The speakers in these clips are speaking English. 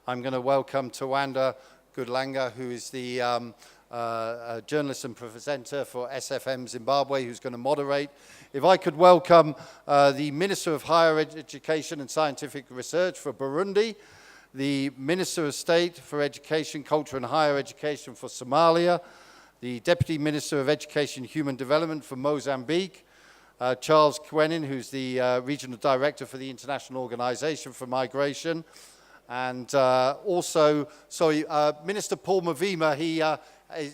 I'm going to welcome Tawanda Gudhlangah, who is the journalist and presenter for SFM Zimbabwe, who's going to moderate. If I could welcome the Minister of Higher Education and Scientific Research for Burundi, the Minister of State for Education, Culture and Higher Education for Somalia, the Deputy Minister of Education and Human Development for Mozambique, Charles Kwenin, who's the Regional Director for the International Organization for Migration, and also, Minister Paul Mavima, he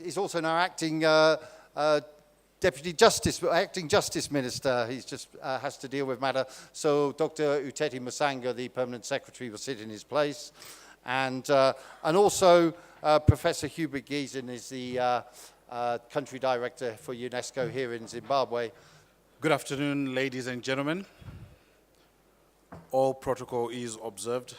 is also now acting Acting Justice Minister. He's just has to deal with matter. So Dr. Utete-Masango, the Permanent Secretary, will sit in his place. And also Professor Hubert Giesen is the Country Director for UNESCO here in Zimbabwe. Good afternoon, ladies and gentlemen. All protocol is observed.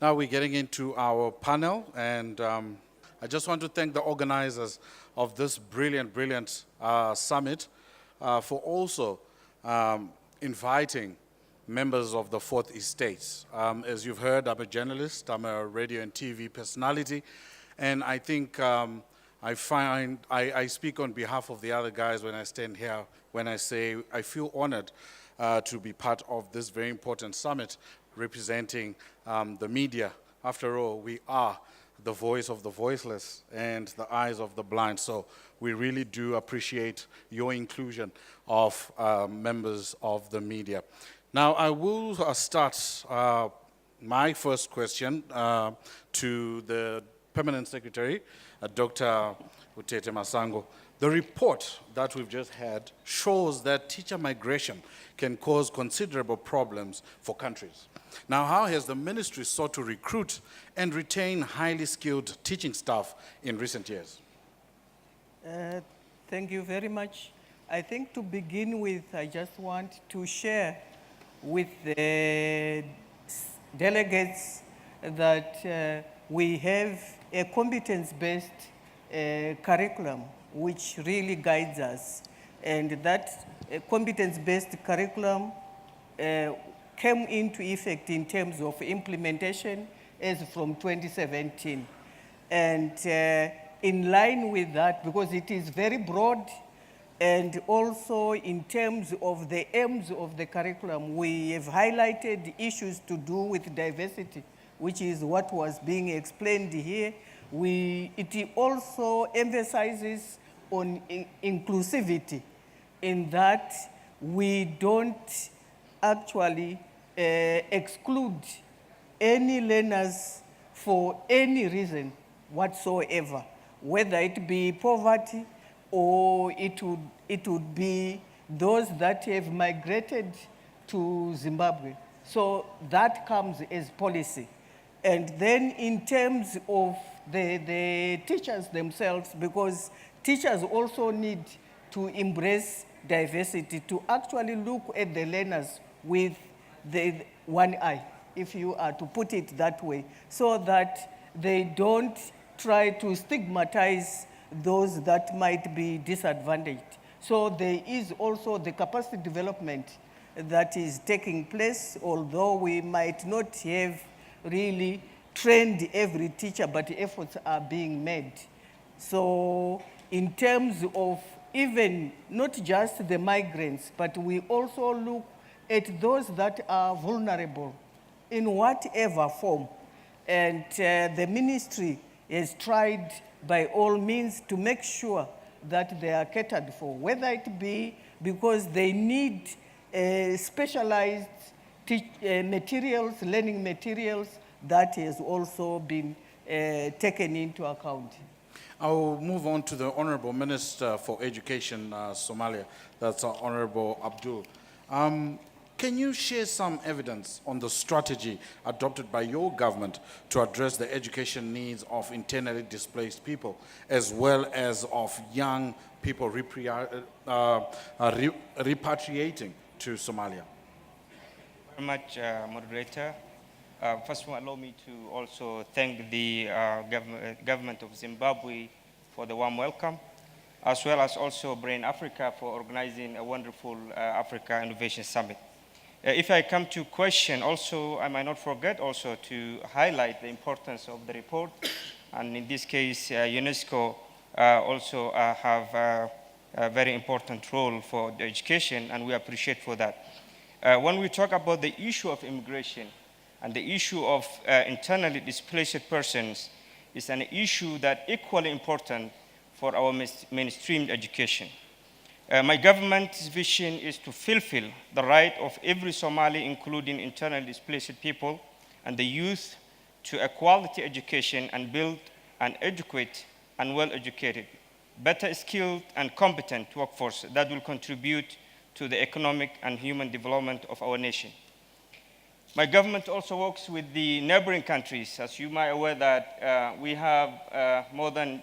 Now we're getting into our panel, and I just want to thank the organizers of this brilliant summit for also inviting members of the Fourth Estate. As you've heard, I'm a journalist, I'm a radio and TV personality, and I think I speak on behalf of the other guys when I stand here, when I say I feel honored to be part of this very important summit representing the media. After all, we are the voice of the voiceless and the eyes of the blind. So we really do appreciate your inclusion of members of the media. Now, I will start my first question to the Permanent Secretary, Dr. Utete-Masango. The report that we've just had shows that teacher migration can cause considerable problems for countries. Now, how has the ministry sought to recruit and retain highly skilled teaching staff in recent years? Thank you very much. I think to begin with, I just want to share with the delegates that we have a competence-based curriculum which really guides us. And that competence-based curriculum came into effect in terms of implementation as from 2017. And in line with that, because it is very broad, and also in terms of the aims of the curriculum, we have highlighted issues to do with diversity, which is what was being explained here. It also emphasizes on inclusivity, in that we don't actually exclude any learners for any reason whatsoever, whether it be poverty or it would be those that have migrated to Zimbabwe. So that comes as policy. And then in terms of the teachers themselves, because teachers also need to embrace diversity, to actually look at the learners with the one eye, if you are to put it that way, so that they don't try to stigmatize those that might be disadvantaged. So there is also the capacity development that is taking place, although we might not have really trained every teacher, but efforts are being made. So in terms of even not just the migrants, but we also look at those that are vulnerable in whatever form. And the ministry has tried by all means to make sure that they are catered for, whether it be because they need specialized materials, learning materials, that has also been taken into account. I will move on to the Honorable Minister for Education, Somalia. That's Honorable Abdulle. Can you share some evidence on the strategy adopted by your government to address the education needs of internally displaced people, as well as of young people repatriating to Somalia? Very much, Moderator. First of all, allow me to also thank the government of Zimbabwe for the warm welcome, as well as also Brain Africa for organizing a wonderful Africa Innovation Summit. If I come to question, also, I might not forget also to highlight the importance of the report. And in this case, UNESCO also have a very important role for the education, and we appreciate for that. When we talk about the issue of immigration and the issue of internally displaced persons, is an issue that equally important for our mainstream education. My government's vision is to fulfill the right of every Somali, including internally displaced people and the youth, to a quality education and build an adequate and well-educated, better skilled and competent workforce that will contribute to the economic and human development of our nation. My government also works with the neighboring countries. As you might be aware that we have more than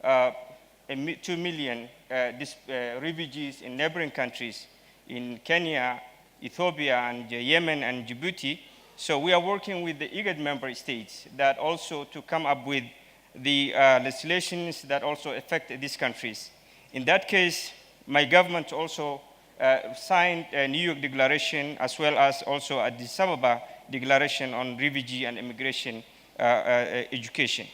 2 million refugees in neighboring countries, in Kenya, Ethiopia, and Yemen, and Djibouti. So we are working with the IGAD member states that also to come up with the legislations that also affect these countries. In that case, my government also signed a New York Declaration, as well as also a Addis Ababa Declaration on Refugee and Immigration Education.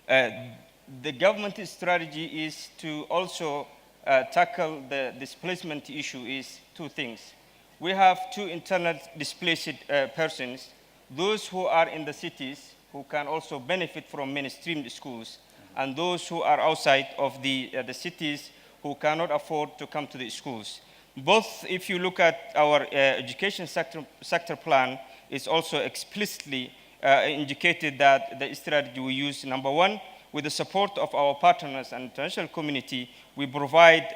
The government strategy is to also tackle the displacement issue is two things. We have two internal displaced persons, those who are in the cities who can also benefit from mainstream schools, and those who are outside of the cities who cannot afford to come to the schools. Both, if you look at our education sector plan, it's also explicitly indicated that the strategy we use, number one, with the support of our partners and international community, we provide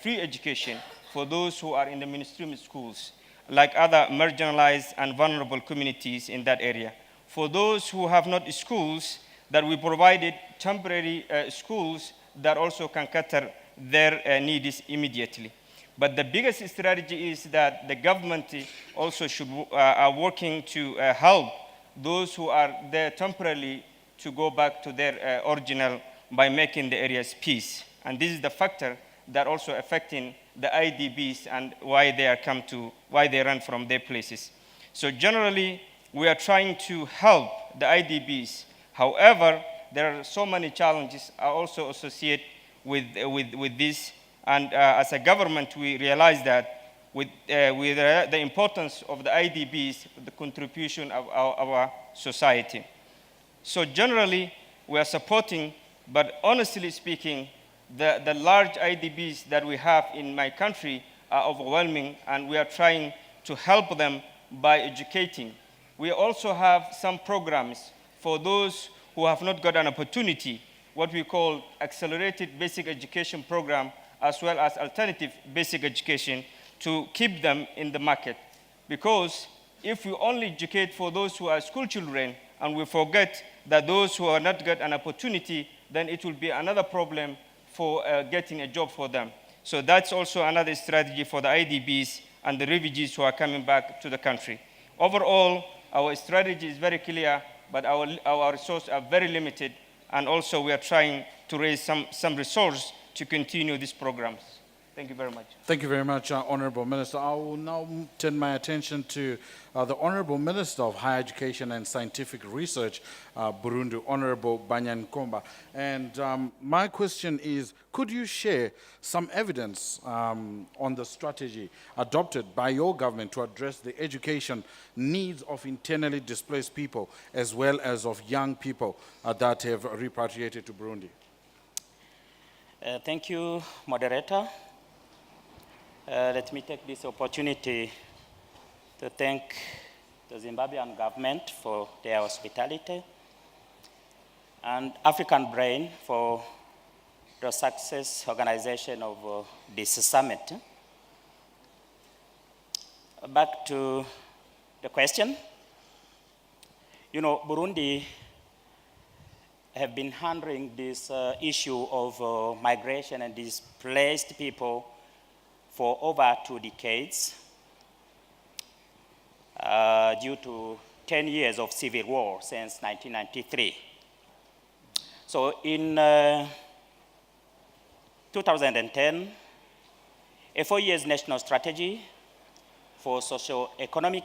free education for those who are in the mainstream schools, like other marginalized and vulnerable communities in that area. For those who have not schools, that we provided temporary schools that also can cater their needs immediately. But the biggest strategy is that the government also are working to help those who are there temporarily to go back to their original by making the areas peace. And this is the factor that also affecting the IDBs and why they run from their places. So generally, we are trying to help the IDBs. However, there are so many challenges are also associated with this. And as a government, we realize that with the importance of the IDBs, the contribution of our society. So generally, we are supporting, but honestly speaking, the large IDBs that we have in my country are overwhelming, and we are trying to help them by educating. We also have some programs for those who have not got an opportunity, what we call accelerated basic education program, as well as alternative basic education, to keep them in the market. Because if we only educate for those who are school children, and we forget that those who are not got an opportunity, then it will be another problem for getting a job for them. So that's also another strategy for the IDBs and the refugees who are coming back to the country. Overall, our strategy is very clear, but our resources are very limited, and also we are trying to raise some resources to continue these programs. Thank you very much. Thank you very much, Honorable Minister. I will now turn my attention to the Honorable Minister of Higher Education and Scientific Research, Burundi, Honorable Banyankimbona. And my question is, could you share some evidence on the strategy adopted by your government to address the education needs of internally displaced people, as well as of young people that have repatriated to Burundi? Thank you, Moderator. Let me take this opportunity to thank the Zimbabwean government for their hospitality and African Brain for the success organization of this summit. Back to the question. You know, Burundi have been handling this issue of migration and displaced people for over 2 decades due to 10 years of civil war since 1993. So in 2010, a 4-year national strategy for socio-economic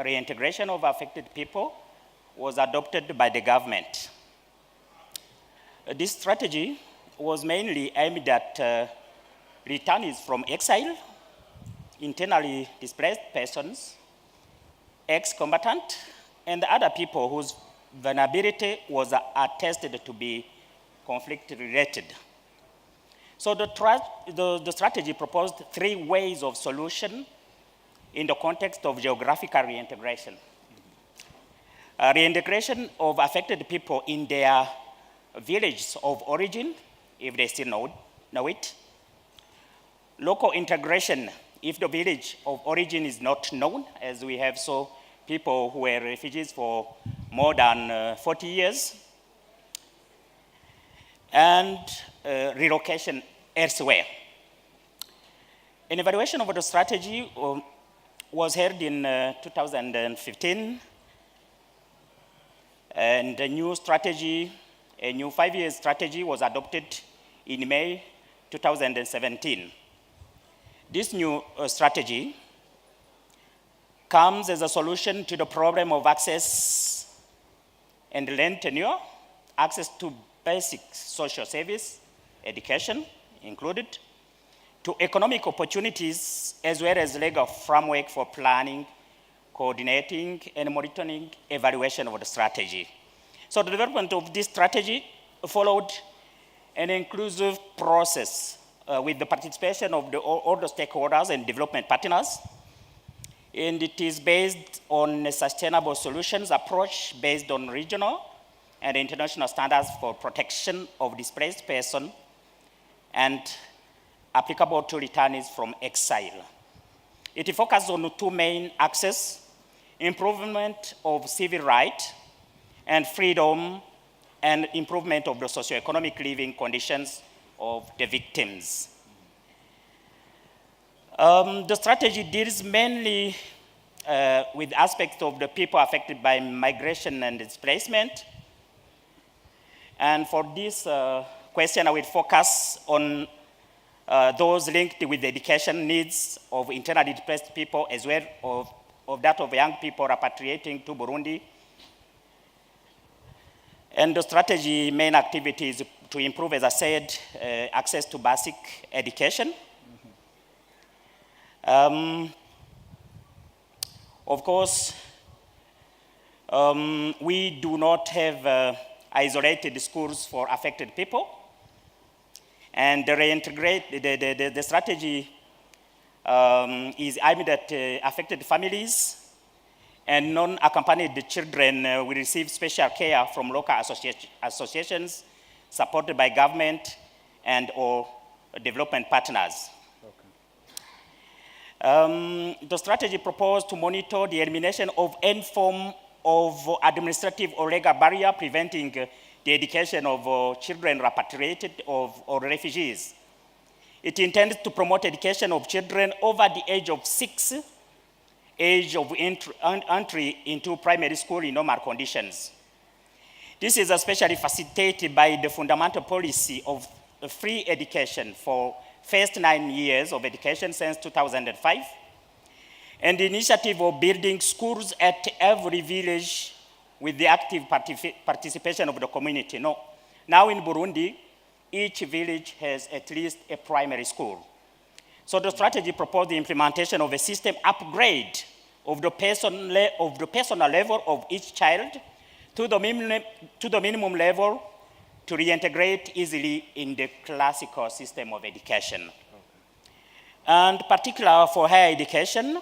reintegration of affected people was adopted by the government. This strategy was mainly aimed at returnees from exile, internally displaced persons, ex-combatant, and other people whose vulnerability was attested to be conflict-related. So the strategy proposed 3 ways of solution in the context of geographical reintegration. Reintegration of affected people in their villages of origin, if they still know it. Local integration, if the village of origin is not known, as we have so people who were refugees for more than 40 years. And relocation elsewhere. An evaluation of the strategy was held in 2015, and a new 5-year strategy was adopted in May 2017. This new strategy comes as a solution to the problem of access and land tenure, access to basic social service, education included, to economic opportunities, as well as legal framework for planning, coordinating, and monitoring evaluation of the strategy. So the development of this strategy followed an inclusive process with the participation of all the stakeholders and development partners. And it is based on a sustainable solutions approach based on regional and international standards for protection of displaced persons and applicable to returnees from exile. It focuses on 2 main axes: improvement of civil rights and freedom, and improvement of the socioeconomic living conditions of the victims. The strategy deals mainly with aspects of the people affected by migration and displacement. And for this question, I will focus on those linked with the education needs of internally displaced people, as well of that of young people repatriating to Burundi. And the strategy main activity is to improve, as I said, access to basic education. Of course, we do not have isolated schools for affected people. And the strategy is aimed at affected families, and non-accompanied children will receive special care from local associations supported by government and or development partners. Okay. The strategy proposed to monitor the elimination of any form of administrative or legal barrier preventing the education of children repatriated or refugees. It intends to promote education of children over the age of 6, age of entry into primary school in normal conditions. This is especially facilitated by the fundamental policy of free education for first 9 years of education since 2005, and the initiative of building schools at every village with the active participation of the community. Now in Burundi, each village has at least a primary school. So the strategy proposed the implementation of a system upgrade of the personal level of each child to the minimum level to reintegrate easily in the classical system of education. Okay. And particularly for higher education,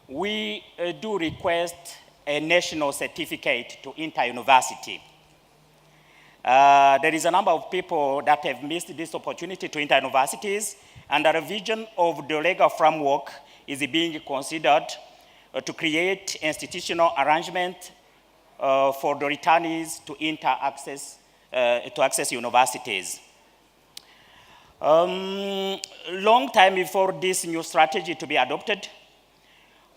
we do request a national certificate to enter university. There is a number of people that have missed this opportunity to enter universities, and a revision of the legal framework is being considered to create institutional arrangement for the returnees to access universities. Long time before this new strategy to be adopted,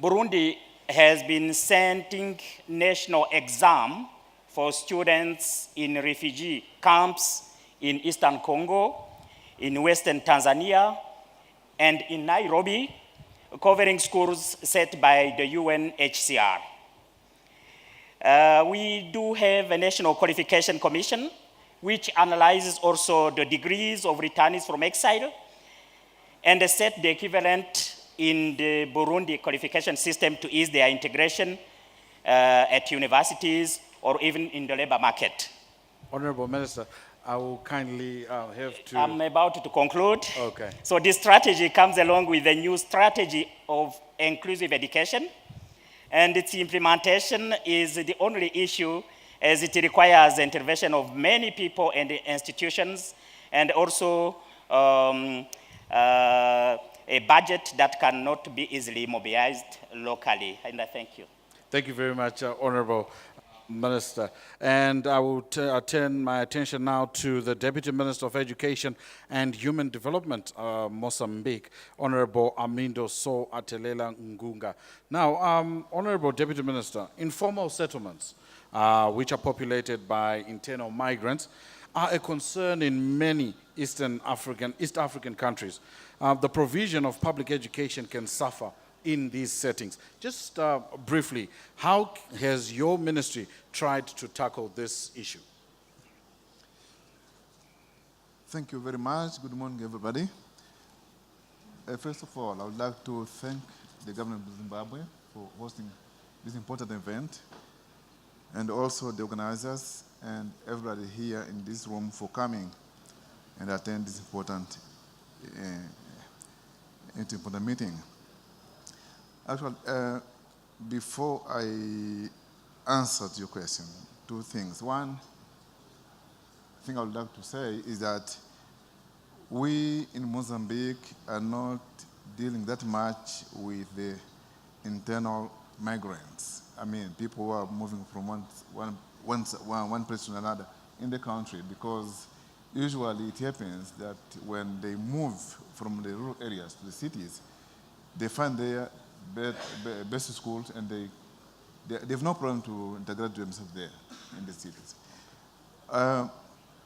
Burundi has been sending national exam for students in refugee camps in Eastern Congo, in Western Tanzania, and in Nairobi covering schools set by the UNHCR. We do have a National Qualification Commission, which analyzes also the degrees of returnees from exile and set the equivalent in the Burundi qualification system to ease their integration at universities or even in the labor market. Honorable Minister, I will kindly have to... I'm about to conclude. Okay. So this strategy comes along with a new strategy of inclusive education, and its implementation is the only issue as it requires the intervention of many people and institutions, and also a budget that cannot be easily mobilized locally. And I thank you. Thank you very much, Honorable Minister. And I will turn my attention now to the Deputy Minister of Education and Human Development, Mozambique, Honorable Armindo Saul Atelela Ngunga. Now, Honorable Deputy Minister, informal settlements, which are populated by internal migrants, are a concern in many East African countries. The provision of public education can suffer in these settings. Just briefly, how has your ministry tried to tackle this issue? Thank you very much. Good morning, everybody. First of all, I would like to thank the government of Zimbabwe for hosting this important event, and also the organizers and everybody here in this room for coming and attend this important meeting. Actually, before I answer your question, two things. One thing I would like to say is that we in Mozambique are not dealing that much with the internal migrants. I mean, people who are moving from one place to another in the country, because usually it happens that when they move from the rural areas to the cities, they find their best schools, and they have no problem to integrate themselves there in the cities.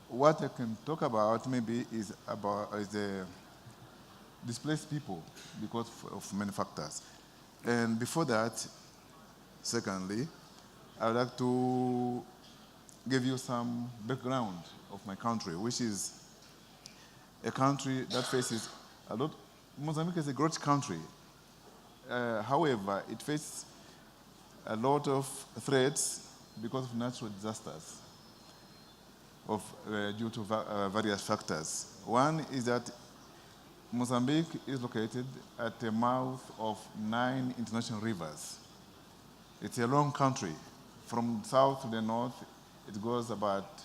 What I can talk about maybe is the displaced people because of many factors. And before that, secondly, I would like to give you some background of my country, which is a country that faces a lot. Mozambique is a great country. However, it faces a lot of threats because of natural disasters due to various factors. One is that Mozambique is located at the mouth of 9 international rivers. It's a long country. From south to the north, it goes about,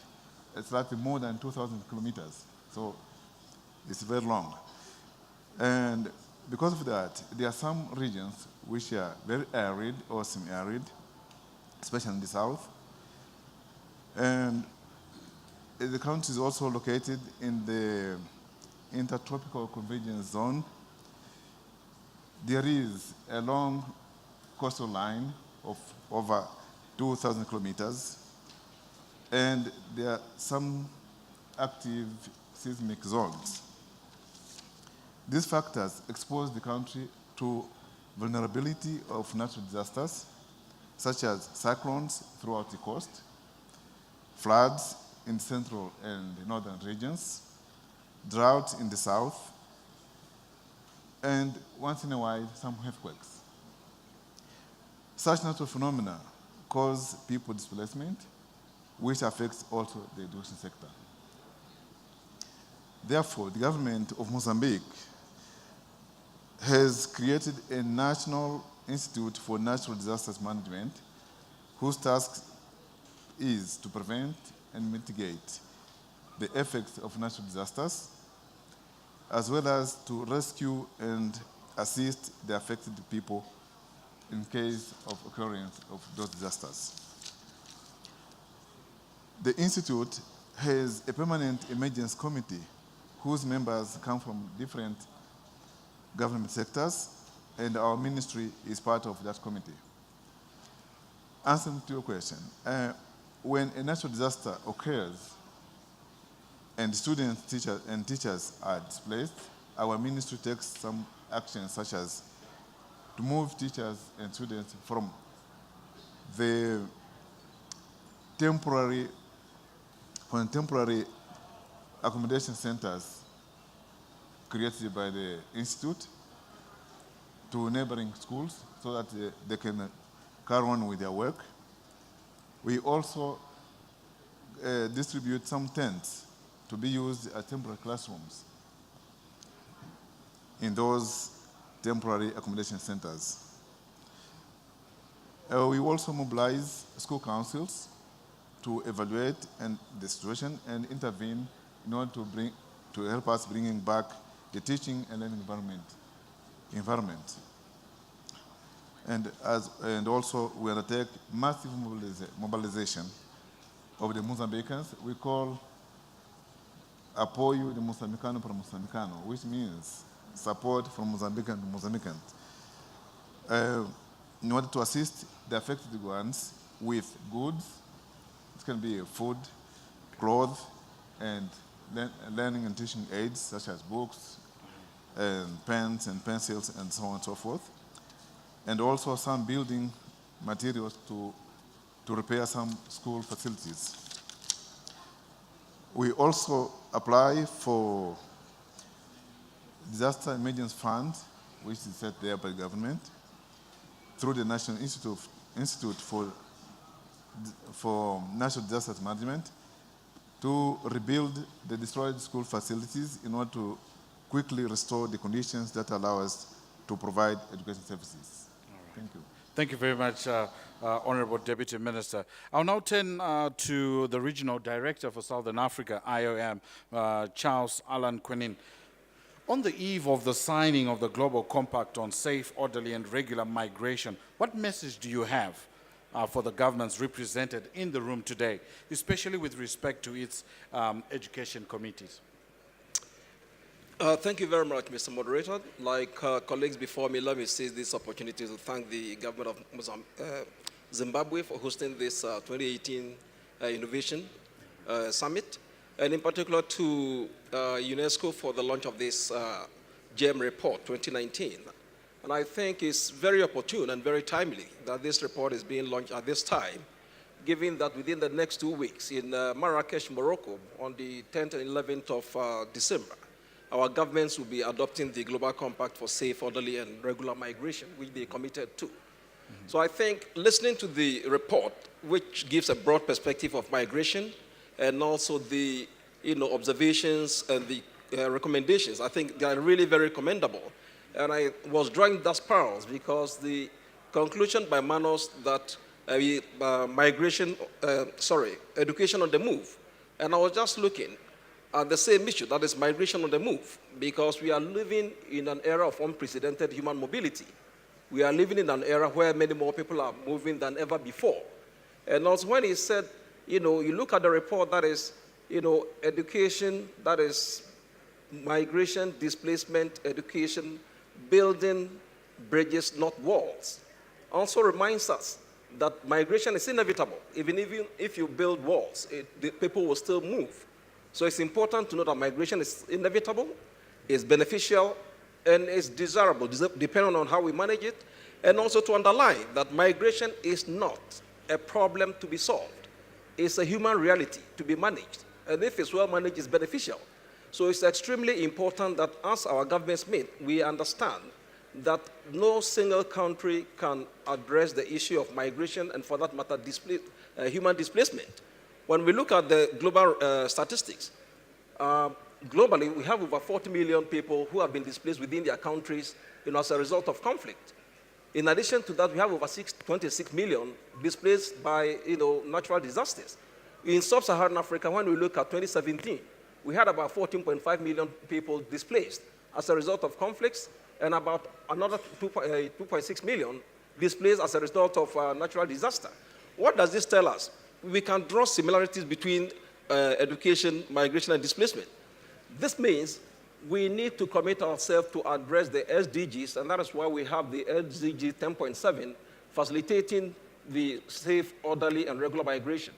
it's like more than 2,000 kilometers. So it's very long. And because of that, there are some regions which are very arid or semi-arid, especially in the south. And the country is also located in the intertropical convergence zone. There is a long coastal line of over 2,000 kilometers, and there are some active seismic zones. These factors expose the country to vulnerability of natural disasters, such as cyclones throughout the coast, floods in central and northern regions, drought in the south, and once in a while, some earthquakes. Such natural phenomena cause people displacement, which affects also the education sector. Therefore, the government of Mozambique has created a National Institute for Natural Disasters Management, whose task is to prevent and mitigate the effects of natural disasters, as well as to rescue and assist the affected people in case of occurrence of those disasters. The Institute has a permanent emergency committee whose members come from different government sectors, and our ministry is part of that committee. Answering to your question, when a natural disaster occurs and students, teachers are displaced, our ministry takes some actions such as to move teachers and students from the temporary accommodation centers created by the institute to neighboring schools so that they can carry on with their work. We also distribute some tents to be used as temporary classrooms in those temporary accommodation centers. We also mobilize school councils to evaluate the situation and intervene in order to help us bringing back the teaching and learning environment. And also we undertake massive mobilization of the Mozambicans. We call apoio de Moçambicano para Moçambicano, which means support from Mozambican to Mozambicans, in order to assist the affected ones with goods. It can be food, clothes, and learning and teaching aids such as books, and pens and pencils, and so on and so forth. And also some building materials to repair some school facilities. We also apply for disaster emergency fund, which is set there by the government, through the National Institute for National Disaster Management, to rebuild the destroyed school facilities in order to quickly restore the conditions that allow us to provide education services. Thank you. Thank you very much, Honorable Deputy Minister. I'll now turn to the Regional Director for Southern Africa, IOM, Charles Allan Kwenin. On the eve of the signing of the Global Compact on Safe, Orderly and Regular Migration, what message do you have for the governments represented in the room today, especially with respect to its education committees? Thank you very much, Mr. Moderator. Like colleagues before me, let me seize this opportunity to thank the government of Zimbabwe for hosting this 2018 Innovation Summit, and in particular to UNESCO for the launch of this GEM report 2019. And I think it's very opportune and very timely that this report is being launched at this time, given that within the next 2 weeks in Marrakesh, Morocco, on the 10th and 11th of December, our governments will be adopting the Global Compact for Safe, Orderly, and Regular Migration, which they committed to. So I think listening to the report, which gives a broad perspective of migration, and also the observations and the recommendations, I think they are really very commendable. And I was drawing those parallels because the conclusion by Manos that education on the move, and I was just looking at the same issue, that is migration on the move, because we are living in an era of unprecedented human mobility. We are living in an era where many more people are moving than ever before. And also when he said, you look at the report that is, education, that is migration, displacement, education, building bridges, not walls, also reminds us that migration is inevitable. Even if you build walls, the people will still move. So it's important to know that migration is inevitable, is beneficial, and is desirable, depending on how we manage it, and also to underline that migration is not a problem to be solved. It's a human reality to be managed, and if it's well managed, it's beneficial. So it's extremely important that as our governments meet, we understand that no single country can address the issue of migration and, for that matter, human displacement. When we look at the global statistics, globally, we have over 40 million people who have been displaced within their countries as a result of conflict. In addition to that, we have over 26 million displaced by natural disasters. In sub-Saharan Africa, when we look at 2017, we had about 14.5 million people displaced as a result of conflicts, and about another 2.6 million displaced as a result of natural disaster. What does this tell us? We can draw similarities between education, migration, and displacement. This means we need to commit ourselves to address the SDGs, and that is why we have the SDG 10.7, facilitating the safe, orderly, and regular migration.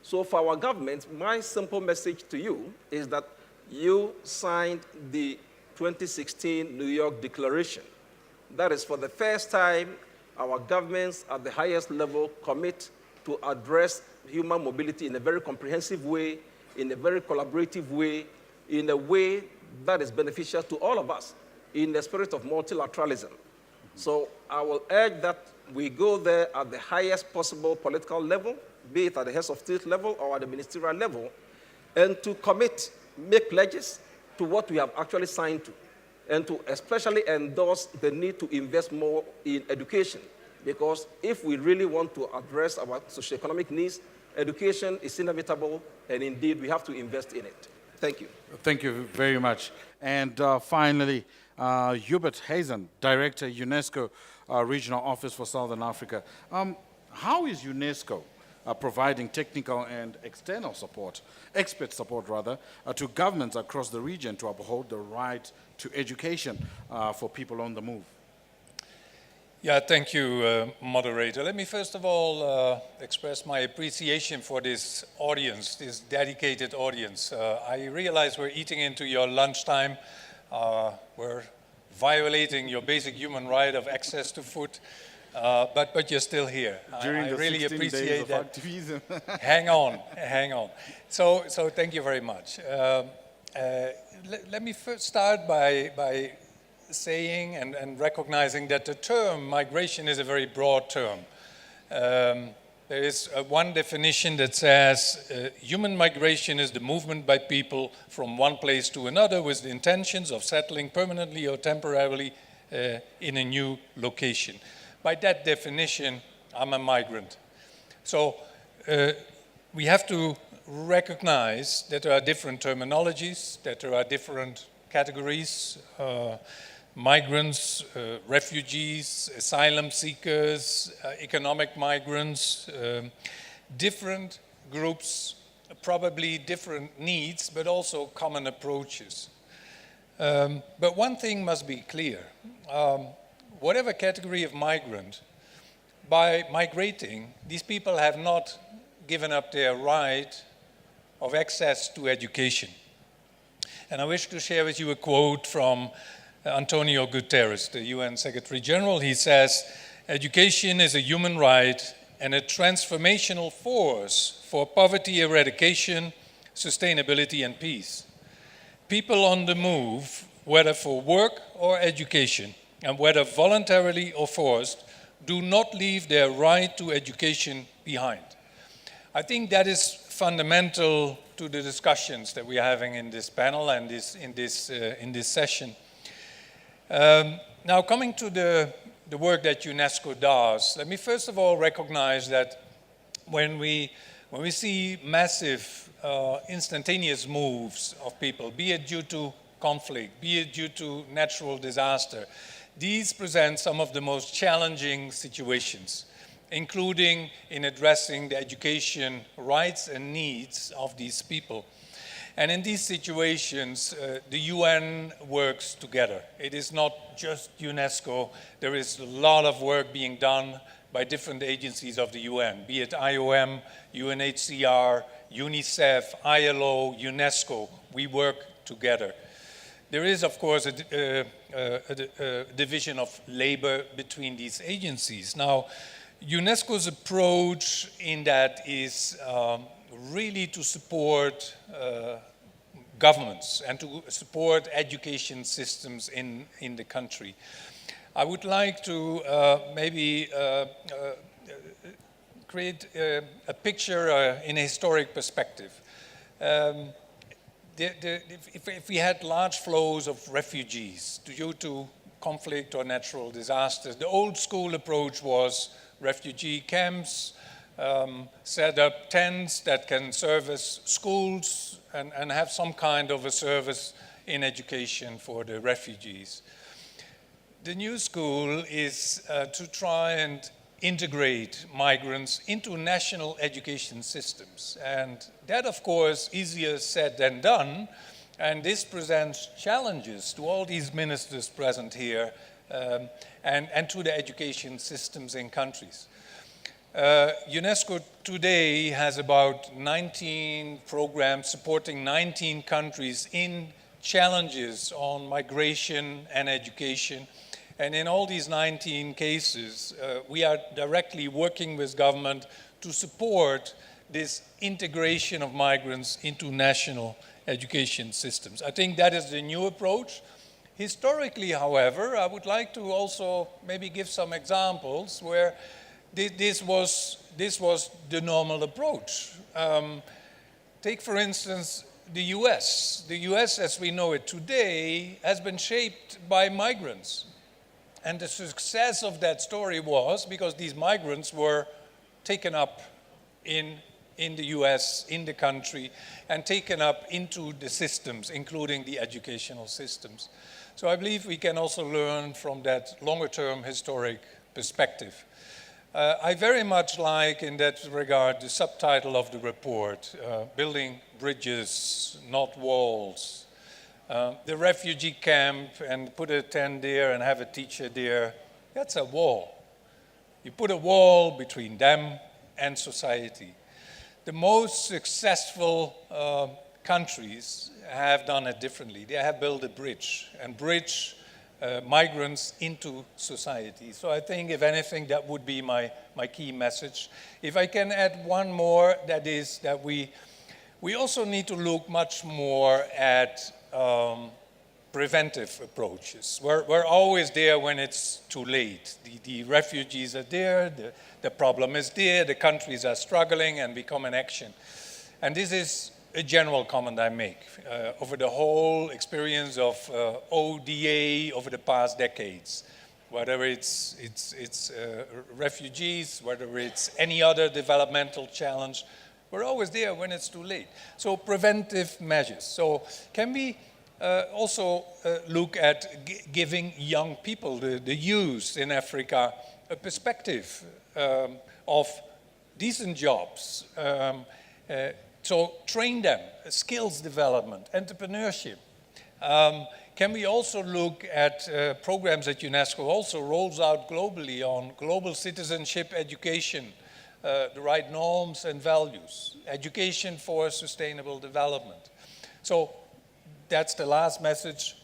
So for our government, my simple message to you is that you signed the 2016 New York Declaration That is, for the first time, our governments at the highest level commit to address human mobility in a very comprehensive way, in a very collaborative way, in a way that is beneficial to all of us, in the spirit of multilateralism. So I will urge that we go there at the highest possible political level, be it at the heads of state level or at the ministerial level, and to commit, make pledges to what we have actually signed to, and to especially endorse the need to invest more in education. Because if we really want to address our socioeconomic needs, education is inevitable, and indeed we have to invest in it. Thank you. Thank you very much. And finally, Hubert Hazen, Director, UNESCO Regional Office for Southern Africa. How is UNESCO providing technical and external support, expert support rather, to governments across the region to uphold the right to education for people on the move? Yeah, thank you, Moderator. Let me first of all express my appreciation for this audience, this dedicated audience. I realize we're eating into your lunchtime. We're violating your basic human right of access to food, but you're still here. During I the really 16 appreciate days of that. activism. Hang on. So thank you very much. Let me first start by saying and recognizing that the term migration is a very broad term. There is one definition that says human migration is the movement by people from one place to another with the intentions of settling permanently or temporarily in a new location. By that definition, I'm a migrant. So we have to recognize that there are different terminologies, that there are different categories, migrants, refugees, asylum seekers, economic migrants, different groups, probably different needs, but also common approaches. But one thing must be clear. Whatever category of migrant, by migrating, these people have not given up their right of access to education. And I wish to share with you a quote from Antonio Guterres, the UN Secretary General. He says, "Education is a human right and a transformational force for poverty eradication, sustainability, and peace. People on the move, whether for work or education, and whether voluntarily or forced, do not leave their right to education behind." I think that is fundamental to the discussions that we are having in this panel and in this session. Now, coming to the work that UNESCO does, let me first of all recognize that when we see massive, instantaneous moves of people, be it due to conflict, be it due to natural disaster, these present some of the most challenging situations, including in addressing the education rights and needs of these people. And in these situations, the UN works together. It is not just UNESCO. There is a lot of work being done by different agencies of the UN, be it IOM, UNHCR, UNICEF, ILO, UNESCO. We work together. There is, of course, a division of labor between these agencies. Now, UNESCO's approach in that is really to support governments and to support education systems in the country. I would like to maybe create a picture in a historic perspective. If we had large flows of refugees due to conflict or natural disasters, the old school approach was refugee camps, set up tents that can service schools and have some kind of a service in education for the refugees. The new school is to try and integrate migrants into national education systems. And that, of course, easier said than done. And this presents challenges to all these ministers present here and to the education systems in countries. UNESCO today has about 19 programs supporting 19 countries in challenges on migration and education. And in all these 19 cases, we are directly working with government to support this integration of migrants into national education systems. I think that is the new approach. Historically, however, I would like to also maybe give some examples where this was the normal approach. Take, for instance, the US. The US, as we know it today, has been shaped by migrants. And the success of that story was because these migrants were taken up in the US, in the country, and taken up into the systems, including the educational systems. So I believe we can also learn from that longer-term historic perspective. I very much like, in that regard, the subtitle of the report, Building Bridges, Not Walls. The refugee camp and put a tent there and have a teacher there, that's a wall. You put a wall between them and society. The most successful countries have done it differently. They have built a bridge and bridge migrants into society. So I think, if anything, that would be my key message. If I can add one more, that is that we also need to look much more at preventive approaches. We're always there when it's too late. The refugees are there, the problem is there, the countries are struggling, and we come in action. And this is a general comment I make over the whole experience of ODA over the past decades, whether it's refugees, whether it's any other developmental challenge. We're always there when it's too late. So preventive measures. So can we also look at giving young people, the youth in Africa, a perspective of decent jobs? So train them, skills development, entrepreneurship. Can we also look at programs that UNESCO also rolls out globally on global citizenship education, the right norms and values, education for sustainable development? So that's the last message,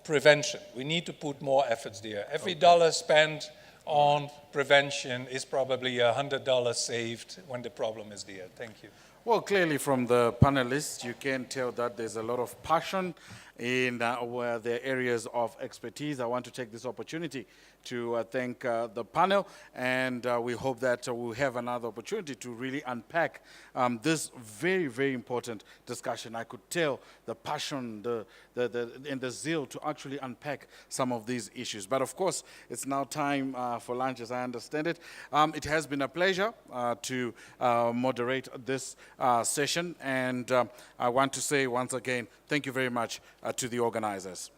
prevention. We need to put more efforts there. Every dollar spent on prevention is probably $100 saved when the problem is there. Thank you. Well, clearly from the panelists, you can tell that there's a lot of passion in where their areas of expertise. I want to take this opportunity to thank the panel, and we hope that we'll have another opportunity to really unpack this very, very important discussion. I could tell the passion and the zeal to actually unpack some of these issues. But of course, it's now time for lunch, as I understand it. It has been a pleasure to moderate this session, and I want to say once again, thank you very much to the organizers.